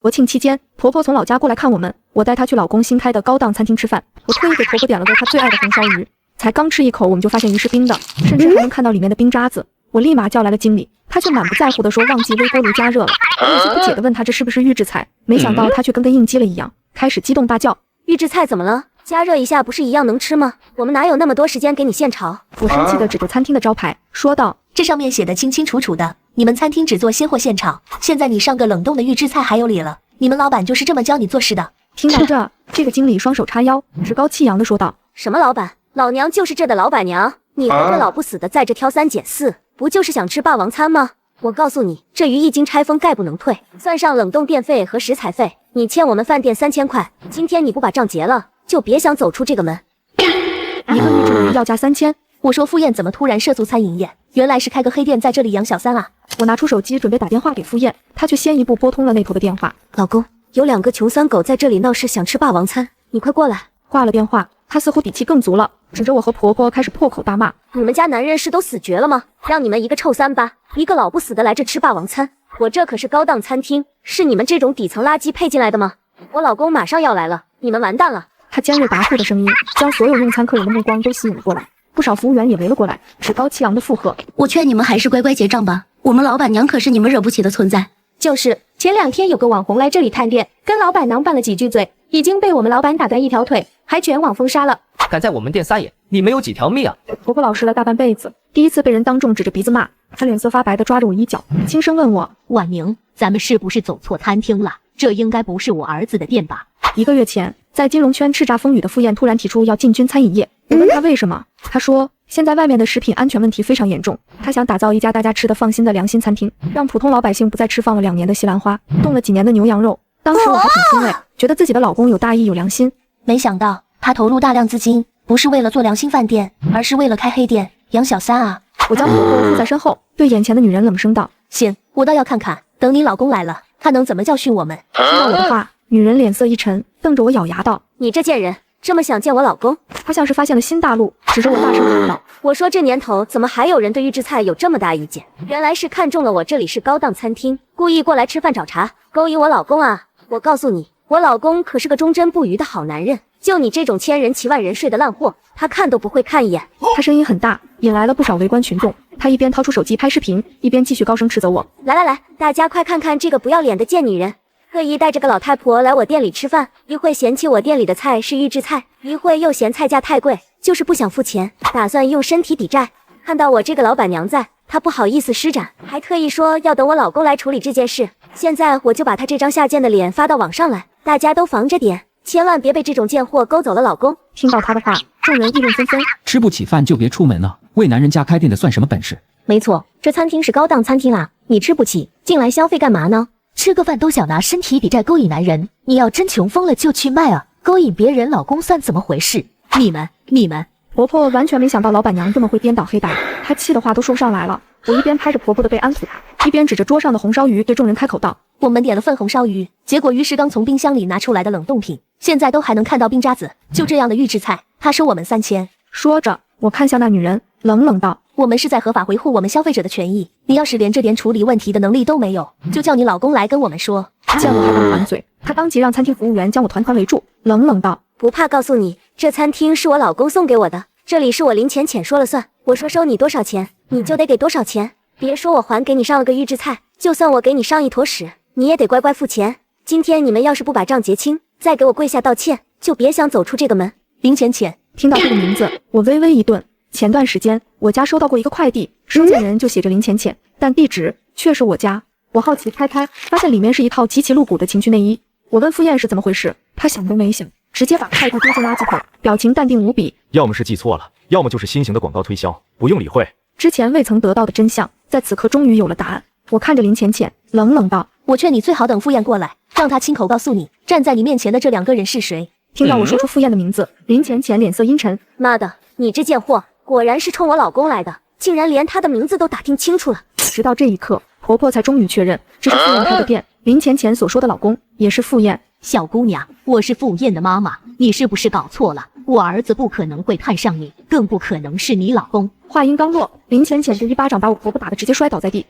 国庆期间，婆婆从老家过来看我们，我带她去老公新开的高档餐厅吃饭。我特意给婆婆点了个她最爱的红烧鱼，才刚吃一口，我们就发现鱼是冰的，甚至还能看到里面的冰渣子。我立马叫来了经理，他却满不在乎地说忘记微波炉加热了。我有些不解地问他这是不是预制菜，没想到他却跟应激了一样，开始激动大叫：预制菜怎么了？加热一下不是一样能吃吗？我们哪有那么多时间给你现炒？我生气地指着餐厅的招牌说道：这上面写的清清楚楚的，你们餐厅只做鲜货现炒，现在你上个冷冻的预制菜还有理了？你们老板就是这么教你做事的？听到这个经理双手叉腰，趾高气扬地说道：什么老板？老娘就是这的老板娘，你还这老不死的在这挑三拣四，不就是想吃霸王餐吗？我告诉你，这鱼一经拆封概不能退，算上冷冻电费和食材费，你欠我们饭店3000块。今天你不把账结了，就别想走出这个门。一个预制鱼要加3000。我说傅燕怎么突然涉足餐饮业？原来是开个黑店在这里养小三啊！我拿出手机准备打电话给傅燕，她却先一步拨通了那头的电话。老公，有2个穷酸狗在这里闹事，想吃霸王餐，你快过来。挂了电话，她似乎底气更足了，指着我和婆婆开始破口大骂：你们家男人是都死绝了吗？让你们一个臭3八，一个老不死的来这吃霸王餐，我这可是高档餐厅，是你们这种底层垃圾配进来的吗？我老公马上要来了，你们完蛋了。她尖锐跋扈的声音将所有用餐客人的目光都吸引了过来，不少服务员也围了过来，趾高气扬的附和：我劝你们还是乖乖结账吧，我们老板娘可是你们惹不起的存在。就是前2天有个网红来这里探店，跟老板娘拌了几句嘴，已经被我们老板打断一条腿，还全网封杀了。敢在我们店撒野，你没有几条命啊！婆婆老实了大半辈子，第一次被人当众指着鼻子骂，她脸色发白的抓着我衣角，轻声问我：婉宁，咱们是不是走错餐厅了？这应该不是我儿子的店吧？1个月前，在金融圈叱咤风云的傅燕突然提出要进军餐饮业，我问她为什么，她说现在外面的食品安全问题非常严重，她想打造一家大家吃得放心的良心餐厅，让普通老百姓不再吃放了2年的西兰花，冻了几年的牛羊肉。当时我还挺欣慰，觉得自己的老公有大义有良心。没想到他投入大量资金，不是为了做良心饭店，而是为了开黑店养小三啊！我将婆婆护在身后，对眼前的女人冷声道：行，我倒要看看，等你老公来了，他能怎么教训我们。听到我的话，女人脸色一沉，瞪着我咬牙道：你这贱人，这么想见我老公？她像是发现了新大陆，指着我大声喊道：我说这年头怎么还有人对预制菜有这么大意见？原来是看中了我这里是高档餐厅，故意过来吃饭找茬，勾引我老公啊！我告诉你，我老公可是个忠贞不渝的好男人，就你这种千人骑万人睡的烂货，他看都不会看一眼。他声音很大，引来了不少围观群众。他一边掏出手机拍视频，一边继续高声斥责我：来，大家快看看这个不要脸的贱女人，特意带着个老太婆来我店里吃饭，一会嫌弃我店里的菜是预制菜，一会又嫌菜价太贵，就是不想付钱，打算用身体抵债。看到我这个老板娘在，她不好意思施展，还特意说要等我老公来处理这件事。现在我就把她这张下贱的脸发到网上来，大家都防着点，千万别被这种贱货勾走了老公。听到她的话，众人议论纷纷。吃不起饭就别出门了，为男人家开店的算什么本事？没错，这餐厅是高档餐厅啊，你吃不起，进来消费干嘛呢？吃个饭都想拿身体抵债勾引男人，你要真穷疯了就去卖啊！勾引别人老公算怎么回事？你们。婆婆完全没想到老板娘这么会颠倒黑白，她气的话都说不上来了。我一边拍着婆婆的背安抚她，一边指着桌上的红烧鱼对众人开口道：我们点了份红烧鱼，结果鱼是刚从冰箱里拿出来的冷冻品，现在都还能看到冰渣子，就这样的预制菜，他收我们3000。说着，我看向那女人，冷冷道：我们是在合法维护我们消费者的权益，你要是连这点处理问题的能力都没有，就叫你老公来跟我们说。见我还敢还嘴，她当即让餐厅服务员将我团团围住，冷冷道：不怕告诉你，这餐厅是我老公送给我的，这里是我林浅浅说了算，我说收你多少钱，你就得给多少钱。别说我还给你上了个预制菜，就算我给你上一坨屎，你也得乖乖付钱。今天你们要是不把账结清，再给我跪下道歉，就别想走出这个门。林浅浅。听到这个名字，我微微一顿。前段时间我家收到过一个快递，收件人就写着林浅浅，但地址却是我家。我好奇开，发现里面是一套极其露骨的情趣内衣。我问傅燕是怎么回事，她想都没想，直接把快递丢进垃圾桶，表情淡定无比。要么是记错了，要么就是新型的广告推销，不用理会。之前未曾得到的真相，在此刻终于有了答案。我看着林浅浅，冷冷道：我劝你最好等傅燕过来，让她亲口告诉你，站在你面前的这2个人是谁。听到我说出傅燕的名字，林浅浅脸色阴沉。妈的，你这贱货，果然是冲我老公来的，竟然连他的名字都打听清楚了。直到这一刻，婆婆才终于确认，这是傅燕开的店，林浅浅所说的老公也是傅燕。小姑娘，我是傅燕的妈妈，你是不是搞错了？我儿子不可能会看上你，更不可能是你老公。话音刚落，林浅浅就一巴掌把我婆婆打得直接摔倒在地。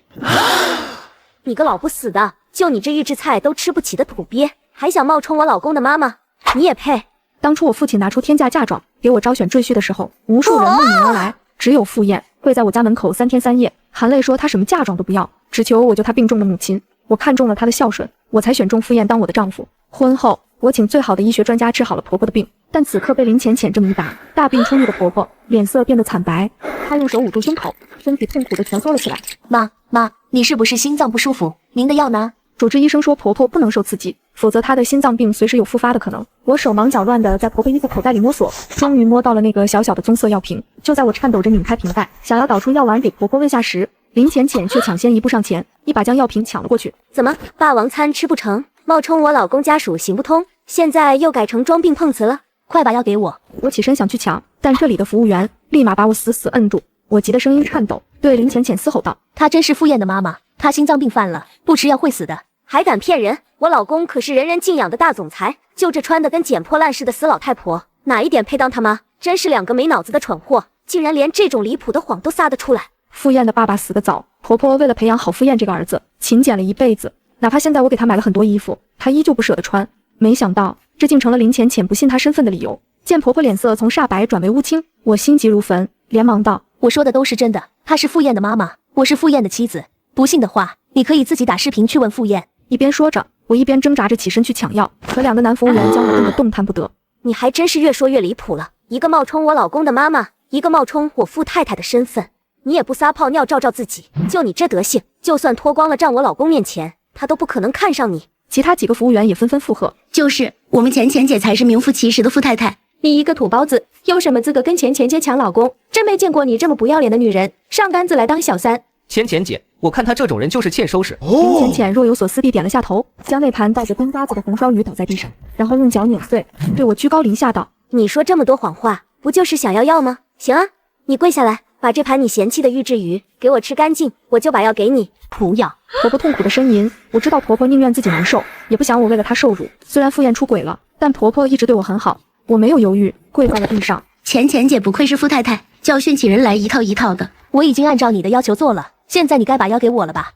你个老不死的，就你这预制菜都吃不起的土鳖，还想冒充我老公的妈妈？你也配？当初我父亲拿出天价嫁妆给我招选赘婿的时候，无数人慕名而来，只有傅燕跪在我家门口3天3夜，含泪说她什么嫁妆都不要，只求我救她病重的母亲。我看中了她的孝顺，我才选中傅燕当我的丈夫。婚后，我请最好的医学专家治好了婆婆的病，但此刻被林浅浅这么一打，大病初愈的婆婆脸色变得惨白，她用手捂住胸口，身体痛苦地蜷缩了起来。妈，你是不是心脏不舒服？您的药呢？主治医生说婆婆不能受刺激，否则她的心脏病随时有复发的可能。我手忙脚乱地在婆婆衣服口袋里摸索，终于摸到了那个小小的棕色药瓶。就在我颤抖着拧开瓶盖，想要倒出药丸给婆婆喂下时，林浅浅却抢先一步上前，一把将药瓶抢了过去。怎么，霸王餐吃不成，冒充我老公家属行不通，现在又改成装病碰瓷了？快把药给我！我起身想去抢，但这里的服务员立马把我死死摁住。我急得声音颤抖，对林浅浅嘶吼道：“她真是傅燕的妈妈，她心脏病犯了，不吃药会死的。”还敢骗人！我老公可是人人敬仰的大总裁，就这穿得跟捡破烂似的死老太婆，哪一点配当他妈？真是两个没脑子的蠢货，竟然连这种离谱的谎都撒得出来。傅燕的爸爸死得早，婆婆为了培养好傅燕这个儿子，勤俭了一辈子，哪怕现在我给她买了很多衣服，她依旧不舍得穿。没想到这竟成了林浅浅不信她身份的理由。见婆婆脸色从煞白转为乌青，我心急如焚，连忙道：“我说的都是真的，她是傅燕的妈妈，我是傅燕的妻子。不信的话，你可以自己打视频去问傅燕。”一边说着，我一边挣扎着起身去抢药，可两个男服务员将我瞪得动弹不得。你还真是越说越离谱了，一个冒充我老公的妈妈，一个冒充我傅太太的身份，你也不撒泡尿照照自己，就你这德行，就算脱光了站我老公面前，他都不可能看上你。其他几个服务员也纷纷附和，就是我们浅浅姐才是名副其实的傅太太。你一个土包子，有什么资格跟浅浅姐抢老公？真没见过你这么不要脸的女人，上杆子来当小三。浅浅姐，我看她这种人就是欠收拾。林浅浅若有所思地点了下头，将那盘带着冰渣子的红烧鱼倒在地上，然后用脚碾碎，对我居高临下道：“你说这么多谎话，不就是想要药吗？行啊，你跪下来，把这盘你嫌弃的预制鱼给我吃干净，我就把药给你。”不要！婆婆痛苦的呻吟，我知道婆婆宁愿自己难受，也不想我为了她受辱。虽然傅燕出轨了，但婆婆一直对我很好，我没有犹豫，跪在了地上。浅浅姐不愧是傅太太，教训起人来一套一套的。我已经按照你的要求做了，现在你该把药给我了吧？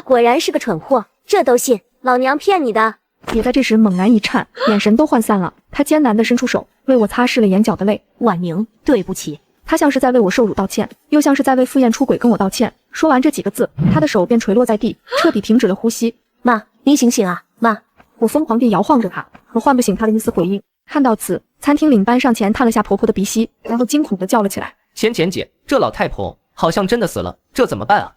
果然是个蠢货，这都信？老娘骗你的！也在这时猛然一颤，眼神都涣散了。她艰难地伸出手，为我擦拭了眼角的泪。婉宁，对不起。她像是在为我受辱道歉，又像是在为傅燕出轨跟我道歉。说完这几个字，她的手便垂落在地，彻底停止了呼吸。妈，您醒醒啊，妈！我疯狂地摇晃着她，可唤不醒她的一丝回应。看到此，餐厅领班上前探了下婆婆的鼻息，然后惊恐地叫了起来：“浅浅姐，这老太婆好像真的死了，这怎么办啊？”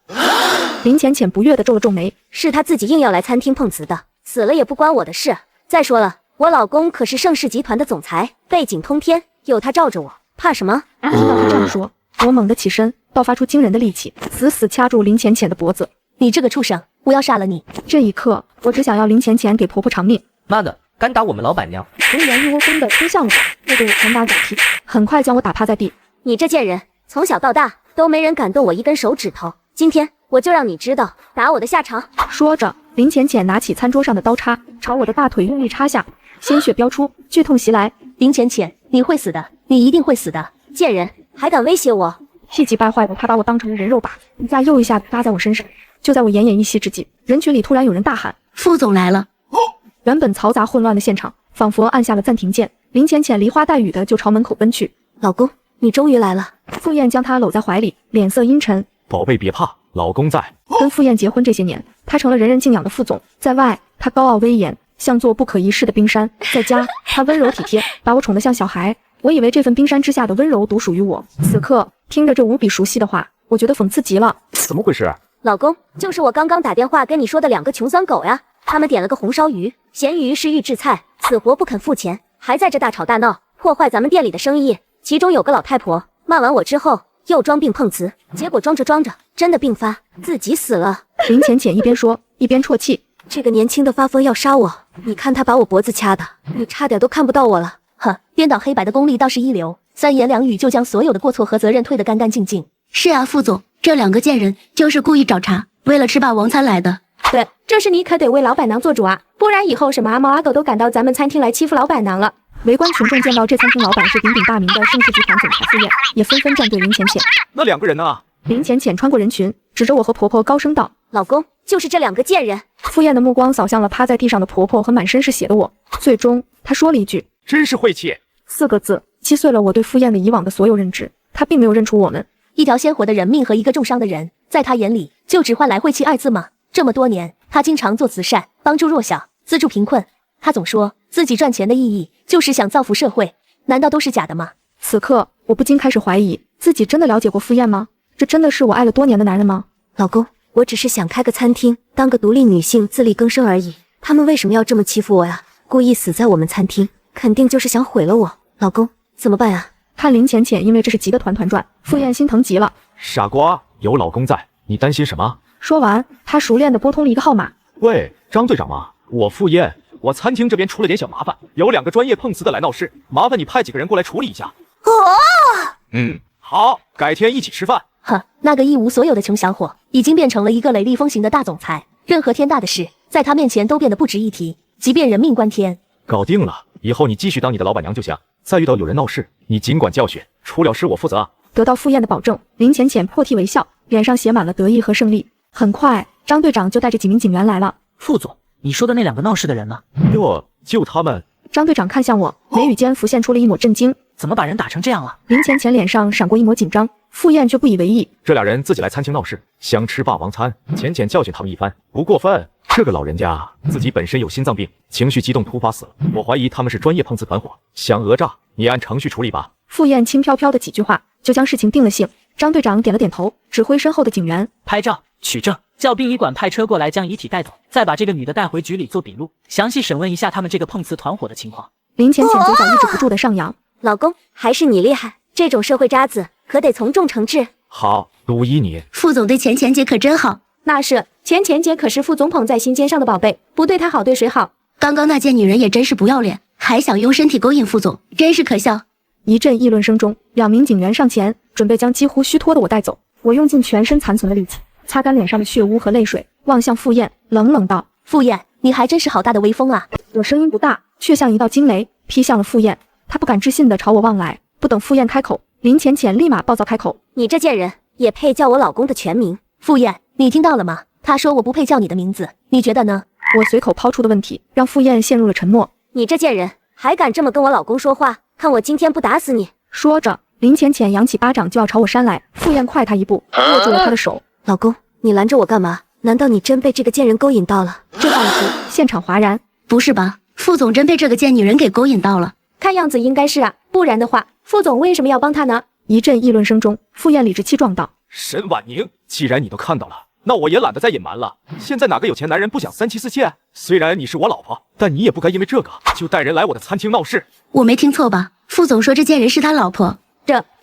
林浅浅不悦地皱了皱眉：“是她自己硬要来餐厅碰瓷的，死了也不关我的事。再说了，我老公可是盛世集团的总裁，背景通天，有他罩着我，怕什么？”听到他这样说，我猛地起身，爆发出惊人的力气，死死掐住林浅浅的脖子。你这个畜生，我要杀了你！这一刻，我只想要林浅浅给婆婆偿命。妈的，敢打我们老板娘！服务员一窝蜂地冲向我，又对我拳打脚踢，很快将我打趴在地。你这贱人，从小到大都没人敢动我一根手指头，今天我就让你知道打我的下场。说着，林浅浅拿起餐桌上的刀叉，朝我的大腿用力插下，鲜血飙出，剧痛袭来。林浅浅，你会死的，你一定会死的！贱人，还敢威胁我！气急败坏的他把我当成了人肉靶，一下又一下搭在我身上。就在我奄奄一息之际，人群里突然有人大喊：“傅总来了！”原本嘈杂混乱的现场仿佛按下了暂停键，林浅浅梨花带雨的就朝门口奔去。老公，你终于来了。傅燕将她搂在怀里，脸色阴沉。宝贝别怕，老公在。跟傅燕结婚这些年，他成了人人敬仰的副总，在外他高傲威严，像座不可一世的冰山；在家他温柔体贴，把我宠得像小孩。我以为这份冰山之下的温柔独属于我，此刻听着这无比熟悉的话，我觉得讽刺极了。怎么回事？老公，就是我刚刚打电话跟你说的两个穷酸狗呀，他们点了个红烧鱼，嫌鱼是预制菜，死活不肯付钱，还在这大吵大闹，破坏咱们店里的生意。其中有个老太婆骂完我之后，又装病碰瓷，结果装着装着真的病发，自己死了。林浅浅一边说一边啜泣，这个年轻的发疯要杀我，你看他把我脖子掐的，你差点都看不到我了。呵，颠倒黑白的功力倒是一流，三言两语就将所有的过错和责任推得干干净净。是啊，副总，这两个贱人就是故意找茬，为了吃霸王餐来的。对，这事你可得为老板娘做主啊，不然以后什么阿猫阿狗都赶到咱们餐厅来欺负老板娘了。围观群众见到这餐厅老板是鼎鼎大名的盛世集团总裁傅燕，也纷纷站队林浅浅。那两个人呢？林浅浅穿过人群，指着我和婆婆高声道：“老公，就是这两个贱人。傅燕的目光扫向了趴在地上的婆婆和满身是血的我，最终她说了一句：“真是晦气。”4个字击碎了我对傅燕的以往的所有认知。她并没有认出我们。一条鲜活的人命和一个重伤的人，在他眼里就只换来晦气2字吗？这么多年，他经常做慈善，帮助弱小，资助贫困。他总说自己赚钱的意义就是想造福社会，难道都是假的吗？此刻，我不禁开始怀疑自己真的了解过傅燕吗？这真的是我爱了多年的男人吗？老公，我只是想开个餐厅，当个独立女性，自力更生而已。他们为什么要这么欺负我呀？故意死在我们餐厅，肯定就是想毁了我。老公，怎么办啊？看林浅浅因为这是急得团团转，傅燕心疼极了。傻瓜，有老公在，你担心什么？说完，她熟练地拨通了一个号码。喂，张队长吗？我傅燕，我餐厅这边出了点小麻烦，有2个专业碰瓷的来闹事，麻烦你派几个人过来处理一下。好，改天一起吃饭。呵，那个一无所有的穷小伙，已经变成了一个雷厉风行的大总裁，任何天大的事，在他面前都变得不值一提，即便人命关天。搞定了，以后你继续当你的老板娘就行。再遇到有人闹事，你尽管教训，出了事我负责。得到傅燕的保证，林浅浅破涕为笑，脸上写满了得意和胜利。很快，张队长就带着几名警员来了。副总，你说的那2个闹事的人呢？哟，就他们。张队长看向我，眉宇间浮现出了一抹震惊。怎么把人打成这样了？林浅浅脸上闪过一抹紧张，傅燕却不以为意。这俩人自己来餐厅闹事，想吃霸王餐，浅浅教训他们一番，不过分。这个老人家自己本身有心脏病，情绪激动突发死了。我怀疑他们是专业碰瓷团伙，想讹诈，你按程序处理吧。傅燕轻飘飘的几句话，就将事情定了性。张队长点了点头，指挥身后的警员拍照取证，叫殡仪馆派车过来将遗体带走，再把这个女的带回局里做笔录，详细审问一下他们这个碰瓷团伙的情况。林浅浅嘴角抑制不住的上扬。老公，还是你厉害，这种社会渣子可得从重惩治。好，鲁依你。副总对浅浅姐可真好。那是，浅浅姐可是副总捧在心尖上的宝贝，不对她好对谁好？刚刚那贱女人也真是不要脸，还想用身体勾引副总，真是可笑。一阵议论声中，2名警员上前，准备将几乎虚脱的我带走。我用尽全身残存的力气，擦干脸上的血污和泪水，望向傅燕，冷冷道：“傅燕，你还真是好大的威风啊！”我声音不大，却像一道惊雷，劈向了傅燕。她不敢置信地朝我望来。不等傅燕开口，林浅浅立马暴躁开口：“你这贱人，也配叫我老公的全名？”傅燕，你听到了吗？他说我不配叫你的名字，你觉得呢？我随口抛出的问题，让傅燕陷入了沉默。你这贱人，还敢这么跟我老公说话？看我今天不打死你！说着，林浅浅扬起巴掌就要朝我扇来，傅燕快他一步，握住了他的手。老公，你拦着我干嘛？难道你真被这个贱人勾引到了？这话一出，现场哗然。不是吧？副总真被这个贱女人给勾引到了？看样子应该是啊，不然的话，副总为什么要帮他呢？一阵议论声中，傅燕理直气壮道：“沈婉宁，既然你都看到了，那我也懒得再隐瞒了。现在哪个有钱男人不想3妻4妾？虽然你是我老婆，但你也不该因为这个就带人来我的餐厅闹事。”我没听错吧？副总说这贱人是他老婆？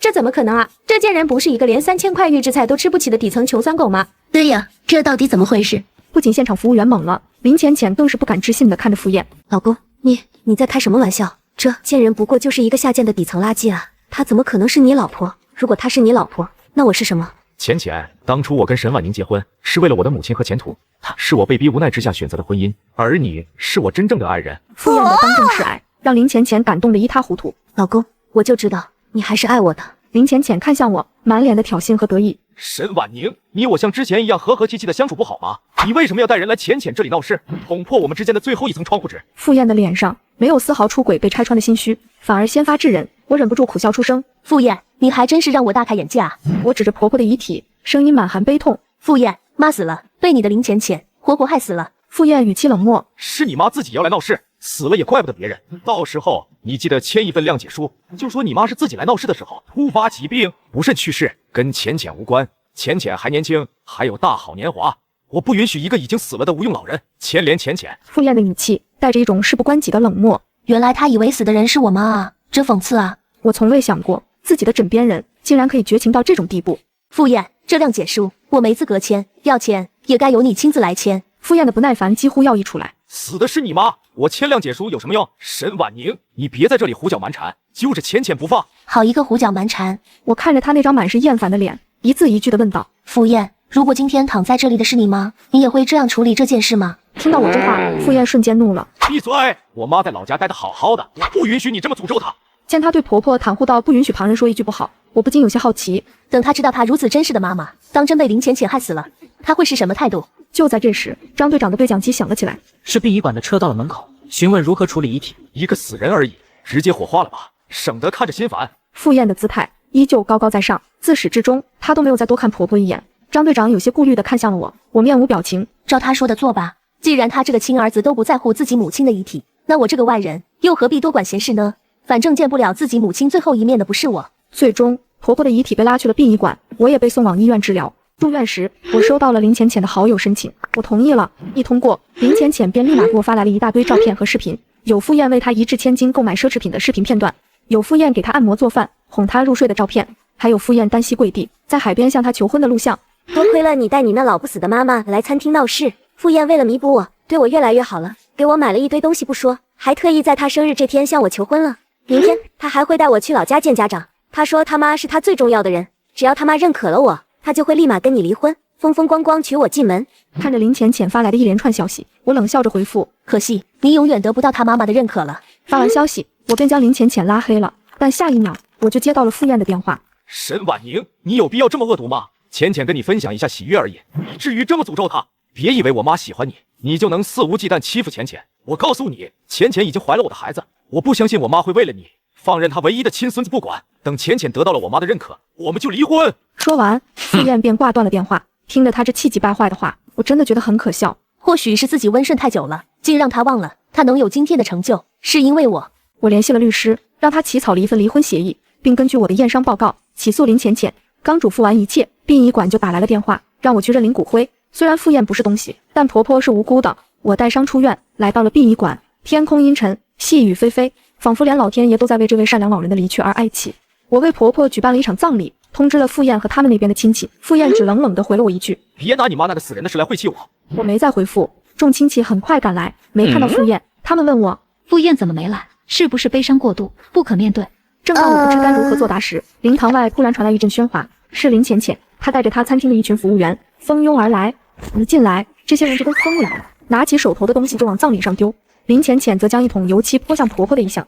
这怎么可能啊？这贱人不是一个连3000块预制菜都吃不起的底层穷酸狗吗？对呀，这到底怎么回事？不仅现场服务员懵了，林浅浅更是不敢置信地看着傅燕。老公，你在开什么玩笑？这贱人不过就是一个下贱的底层垃圾啊！她怎么可能是你老婆？如果她是你老婆，那我是什么？浅浅，当初我跟沈婉宁结婚，是为了我的母亲和前途，她是我被逼无奈之下选择的婚姻，而你是我真正的爱人。傅燕的当众示爱，让林浅浅感动得一塌糊涂。老公，我就知道你还是爱我的。林浅浅看向我，满脸的挑衅和得意。沈婉宁，你我像之前一样和和气气的相处不好吗？你为什么要带人来浅浅这里闹事，捅破我们之间的最后一层窗户纸？傅燕的脸上没有丝毫出轨被拆穿的心虚，反而先发制人。我忍不住苦笑出声。傅燕，你还真是让我大开眼界啊！我指着婆婆的遗体，声音满含悲痛。傅燕，妈死了，被你的林浅浅活活害死了。傅燕语气冷漠。是你妈自己要来闹事，死了也怪不得别人。到时候你记得签一份谅解书，就说你妈是自己来闹事的时候突发疾病不慎去世，跟浅浅无关。浅浅还年轻，还有大好年华，我不允许一个已经死了的无用老人牵连浅浅。傅燕的语气带着一种事不关己的冷漠。原来他以为死的人是我妈啊，真讽刺啊！我从未想过自己的枕边人竟然可以绝情到这种地步。傅燕，这谅解书我没资格签，要签也该由你亲自来签。傅燕的不耐烦几乎要溢出来。死的是你妈，我签谅解书有什么用？沈婉宁，你别在这里胡搅蛮缠，揪着浅浅不放。好一个胡搅蛮缠！我看着他那张满是厌烦的脸，一字一句地问道：傅燕，如果今天躺在这里的是你妈，你也会这样处理这件事吗？听到我这话，傅燕瞬间怒了。闭嘴！我妈在老家待得好好的，我不允许你这么诅咒她。见她对婆婆袒护到不允许旁人说一句不好，我不禁有些好奇，等她知道她如此真实的妈妈当真被林浅浅害死了，她会是什么态度？就在这时，张队长的对讲机响了起来。是殡仪馆的车到了门口，询问如何处理遗体。一个死人而已，直接火化了吧，省得看着心烦。傅燕的姿态依旧高高在上，自始至终她都没有再多看婆婆一眼。张队长有些顾虑地看向了我，我面无表情，照他说的做吧。既然他这个亲儿子都不在乎自己母亲的遗体，那我这个外人又何必多管闲事呢？反正见不了自己母亲最后一面的不是我。最终，婆婆的遗体被拉去了殡仪馆，我也被送往医院治疗。住院时，我收到了林浅浅的好友申请，我同意了。一通过，林浅浅便立马给我发来了一大堆照片和视频，有傅燕为她一掷千金购买奢侈品的视频片段，有傅燕给她按摩做饭、哄她入睡的照片，还有傅燕单膝跪地在海边向她求婚的录像。多亏了你带你那老不死的妈妈来餐厅闹事，傅燕为了弥补我，对我越来越好了，给我买了一堆东西不说，还特意在她生日这天向我求婚了。明天她还会带我去老家见家长，她说她妈是她最重要的人，只要她妈认可了我，她就会立马跟你离婚，风风光光娶我进门。看着林浅浅发来的一连串消息，我冷笑着回复：可惜你永远得不到她妈妈的认可了。发完消息，我便将林浅浅拉黑了，但下一秒我就接到了傅燕的电话。沈婉宁，你有必要这么恶毒吗？浅浅跟你分享一下喜悦而已，你至于这么诅咒她？别以为我妈喜欢你，你就能肆无忌惮欺负浅浅。我告诉你，浅浅已经怀了我的孩子，我不相信我妈会为了你放任她唯一的亲孙子不管。等浅浅得到了我妈的认可，我们就离婚。说完，傅燕便挂断了电话。听着她这气急败坏的话，我真的觉得很可笑。或许是自己温顺太久了，竟让她忘了，她能有今天的成就，是因为我。我联系了律师，让他起草了一份离婚协议，并根据我的验伤报告起诉林浅浅。刚嘱咐完一切，殡仪馆就打来了电话，让我去认领骨灰。虽然傅燕不是东西，但婆婆是无辜的。我带伤出院，来到了殡仪馆。天空阴沉，细雨霏霏，仿佛连老天爷都在为这位善良老人的离去而哀戚。我为婆婆举办了一场葬礼，通知了傅燕和他们那边的亲戚。傅燕只冷冷地回了我一句：别拿你妈那个死人的事来晦气我。我没再回复。众亲戚很快赶来，没看到傅燕，他们问我傅燕怎么没来？是不是悲伤过度，不可面对？正当我不知该如何作答时，灵堂外突然传来一阵喧哗，是林浅浅，她带着她餐厅的一群服务员蜂拥而来。一进来，这些人就跟疯了，拿起手头的东西就往葬礼上丢。林浅浅则将一桶油漆泼向婆婆的遗像。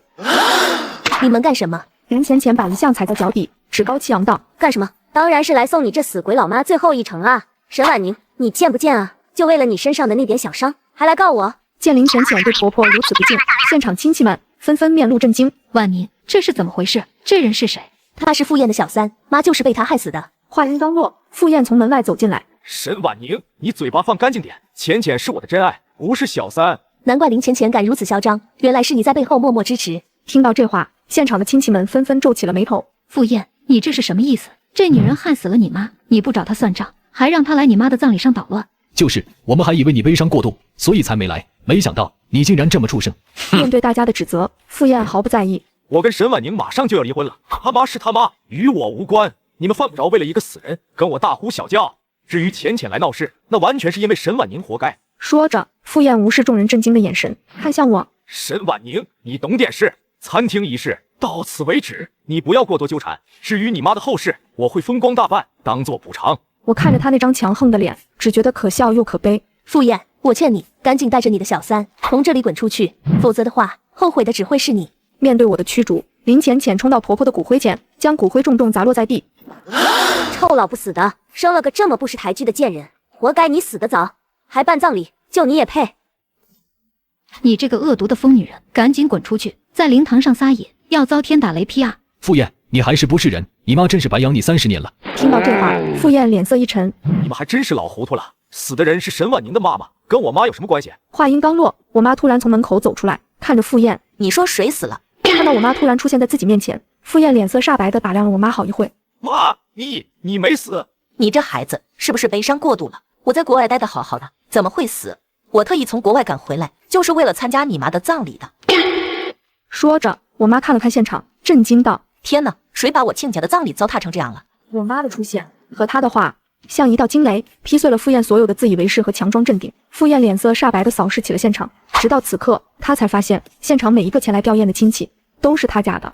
你们干什么？林浅浅把遗像踩在脚底，趾高气扬道：干什么？当然是来送你这死鬼老妈最后一程啊！沈婉宁，你贱不贱啊？就为了你身上的那点小伤，还来告我？见林浅浅对婆婆如此不敬，现场亲戚们纷纷面露震惊。婉宁，这是怎么回事？这人是谁？他是傅燕的小三，妈就是被他害死的。话音刚落，傅燕从门外走进来。沈婉宁，你嘴巴放干净点，浅浅是我的真爱，不是小三。难怪林浅浅敢如此嚣张，原来是你在背后默默支持。听到这话，现场的亲戚们纷纷皱起了眉头。傅燕，你这是什么意思？这女人害死了你妈，你不找她算账，还让她来你妈的葬礼上捣乱。就是，我们还以为你悲伤过度，所以才没来，没想到你竟然这么畜生。面对大家的指责，傅燕毫不在意。我跟沈婉宁马上就要离婚了，他妈是他妈，与我无关。你们犯不着为了一个死人跟我大呼小叫。至于浅浅来闹事，那完全是因为沈婉宁活该。说着，傅燕无视众人震惊的眼神，看向我。沈婉宁，你懂点事，餐厅仪式到此为止，你不要过多纠缠。至于你妈的后事，我会风光大办，当做补偿。我看着他那张强横的脸，只觉得可笑又可悲。傅燕，我劝你赶紧带着你的小三从这里滚出去，否则的话，后悔的只会是你。面对我的驱逐，林浅浅冲到婆婆的骨灰前，将骨灰重重砸落在地。臭老不死的，生了个这么不识抬举的贱人，活该你死得早，还办葬礼，就你也配。你这个恶毒的疯女人，赶紧滚出去，在灵堂上撒野，要遭天打雷劈啊！傅燕，你还是不是人？你妈真是白养你30年了。听到这话，傅燕脸色一沉。你们还真是老糊涂了，死的人是沈婉宁的妈妈，跟我妈有什么关系？话音刚落，我妈突然从门口走出来，看着傅燕，你说谁死了？看到我妈突然出现在自己面前，傅燕脸色煞白地打量了我妈好一会。妈，你没死？你这孩子是不是悲伤过度了？我在国外待得好好的，怎么会死？我特意从国外赶回来，就是为了参加你妈的葬礼的。说着，我妈看了看现场，震惊道：天哪，谁把我亲家的葬礼糟蹋成这样了？我妈的出现和她的话像一道惊雷，劈碎了傅燕所有的自以为是和强装镇定。傅燕脸色煞白地扫视起了现场，直到此刻，她才发现现场每一个前来吊唁的亲戚都是她家的。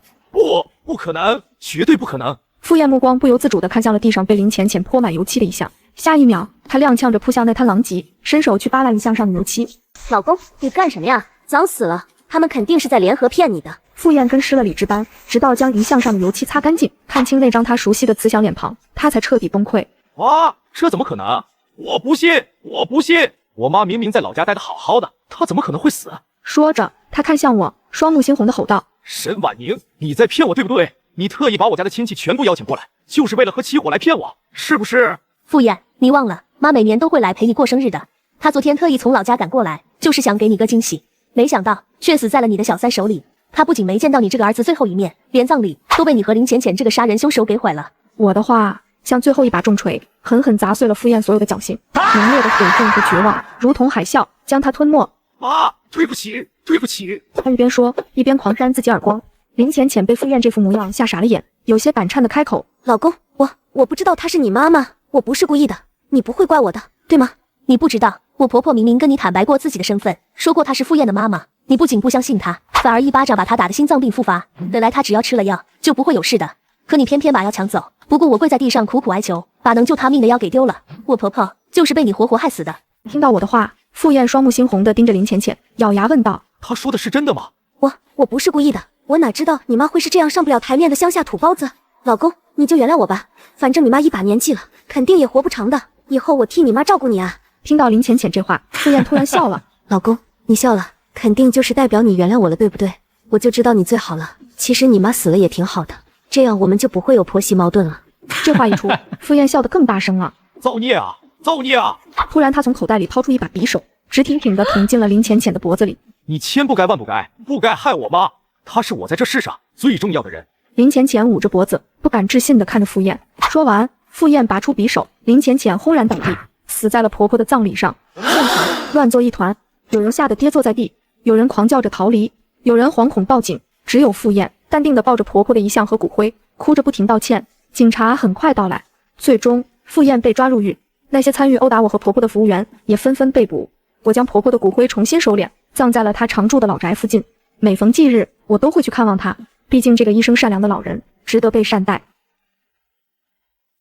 不可能，绝对不可能！傅燕目光不由自主地看向了地上被林浅浅泼满油漆的遗像，下一秒，她踉跄着扑向那滩狼藉，伸手去扒拉遗像上的油漆。老公，你干什么呀？早死了，他们肯定是在联合骗你的。傅燕跟失了理之般，直到将遗像上的油漆擦干净，看清那张她熟悉的慈祥脸庞，她才彻底崩溃。哇，这怎么可能？我不信，我不信！我妈明明在老家待得好好的，她怎么可能会死？说着，他看向我，双目猩红的吼道：“沈婉宁，你在骗我对不对？你特意把我家的亲戚全部邀请过来，就是为了和起火来骗我，是不是？”傅燕，你忘了，妈每年都会来陪你过生日的。她昨天特意从老家赶过来，就是想给你个惊喜，没想到却死在了你的小三手里。她不仅没见到你这个儿子最后一面，连葬礼都被你和林浅浅这个杀人凶手给毁了。我的话像最后一把重锤，狠狠砸碎了傅燕所有的侥幸，浓烈的悔恨和绝望如同海啸将她吞没。妈，对不起，对不起！他一边说，一边狂扇自己耳光。林浅浅被傅燕这副模样吓傻了眼，有些胆颤的开口：“老公，我不知道她是你妈妈，我不是故意的，你不会怪我的，对吗？”你不知道，我婆婆明明跟你坦白过自己的身份，说过她是傅燕的妈妈，你不仅不相信她，反而一巴掌把她打得心脏病复发。本来她只要吃了药就不会有事的，可你偏偏把药抢走。不顾我跪在地上苦苦哀求，把能救她命的药给丢了。我婆婆就是被你活活害死的。听到我的话，傅燕双目猩红地盯着林浅浅，咬牙问道：“她说的是真的吗？”我不是故意的，我哪知道你妈会是这样上不了台面的乡下土包子。老公，你就原谅我吧，反正你妈一把年纪了，肯定也活不长的，以后我替你妈照顾你啊。听到林浅浅这话，傅燕突然笑了：“老公，你笑了，肯定就是代表你原谅我了，对不对？我就知道你最好了。其实你妈死了也挺好的，这样我们就不会有婆媳矛盾了。”这话一出，傅燕笑得更大声了：“造孽啊，造孽啊！”突然，她从口袋里掏出一把匕首，直挺挺地捅进了林浅浅的脖子里。你千不该万不该，不该害我妈！她是我在这世上最重要的人。林浅浅捂着脖子，不敢置信地看着傅燕。说完，傅燕拔出匕首，林浅浅轰然倒地，死在了婆婆的葬礼上。现场乱作一团，有人吓得跌坐在地，有人狂叫着逃离，有人惶恐报警，只有傅燕淡定地抱着婆婆的遗像和骨灰，哭着不停道歉。警察很快到来，最终傅燕被抓入狱。那些参与殴打我和婆婆的服务员也纷纷被捕。我将婆婆的骨灰重新收敛，葬在了她常住的老宅附近。每逢忌日，我都会去看望她，毕竟这个一生善良的老人值得被善待。